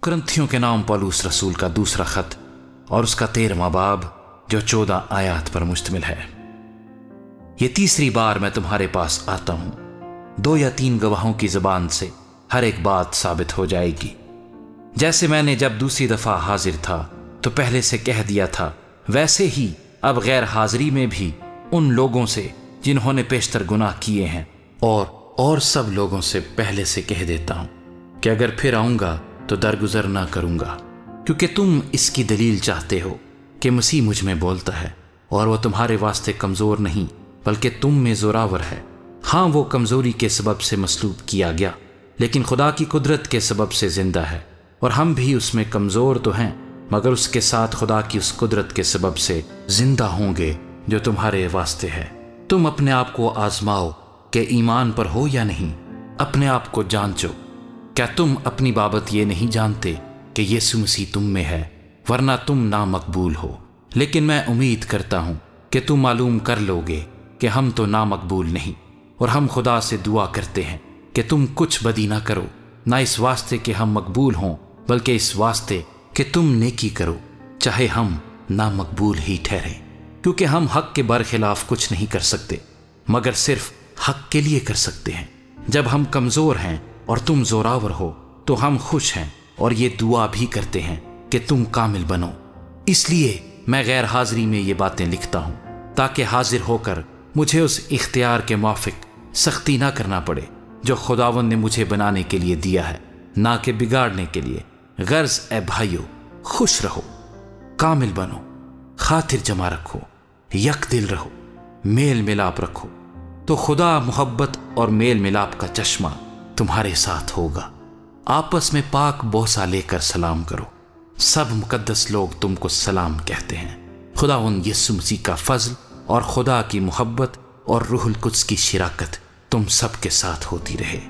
करंथियों के नाम पौलुस रसूल का दूसरा खत और उसका 13वां बाब जो 14 आयत पर मुश्तमिल है। ये तीसरी बार मैं तुम्हारे पास आता हूं। 2 या 3 गवाहों की जुबान से हर एक बात साबित हो जाएगी। जैसे मैंने जब दूसरी दफा हाजिर था तो पहले से कह दिया था, वैसे ही अब गैर हाजिरी में भी उन लोगों से जिन्होंने पेशतर गुनाह किए हैं और सब लोगों से पहले से कह देता हूं कि अगर फिर आऊंगा तो दरगुजर ना करूंगा, क्योंकि तुम इसकी दलील चाहते हो कि मसीह मुझ में बोलता है और वो तुम्हारे वास्ते कमज़ोर नहीं बल्कि तुम में जोरावर है। हाँ, वो कमज़ोरी के सबब से मसलूब किया गया, लेकिन खुदा की कुदरत के सबब से जिंदा है। और हम भी उसमें कमज़ोर तो हैं, मगर उसके साथ खुदा की उस कुदरत के सबब से जिंदा होंगे जो तुम्हारे वास्ते है। तुम अपने आप को आजमाओ कि ईमान पर हो या नहीं। अपने आप को जांचो। क्या तुम अपनी बाबत ये नहीं जानते कि यीशु मसीह तुम में है, वरना तुम नामकबूल हो। लेकिन मैं उम्मीद करता हूं कि तुम मालूम कर लोगे कि हम तो नामकबूल नहीं, और हम खुदा से दुआ करते हैं कि तुम कुछ बदी ना करो, ना इस वास्ते कि हम मकबूल हों बल्कि इस वास्ते कि तुम नेकी करो, चाहे हम नामकबूल ही ठहरे। क्योंकि हम हक के बरखिलाफ कुछ नहीं कर सकते, मगर सिर्फ हक के लिए कर सकते हैं। जब हम कमज़ोर हैं और तुम जोरावर हो तो हम खुश हैं और ये दुआ भी करते हैं कि तुम कामिल बनो। इसलिए मैं गैर हाजिरी में ये बातें लिखता हूँ ताकि हाजिर होकर मुझे उस इख्तियार के मुआफिक सख्ती ना करना पड़े जो खुदावंद ने मुझे बनाने के लिए दिया है, ना कि बिगाड़ने के लिए। गर्ज ए भाइयों, खुश रहो, कामिल बनो, खातिर जमा रखो, यक दिल रहो, मेल मिलाप रखो, तो खुदा मोहब्बत और मेल मिलाप का चश्मा तुम्हारे साथ होगा। आपस में पाक बोसा लेकर सलाम करो। सब मुकद्दस लोग तुमको सलाम कहते हैं। खुदावंद यीशु मसीह का फजल और खुदा की मोहब्बत और रूहुल कुद्स की शिराकत तुम सब के साथ होती रहे।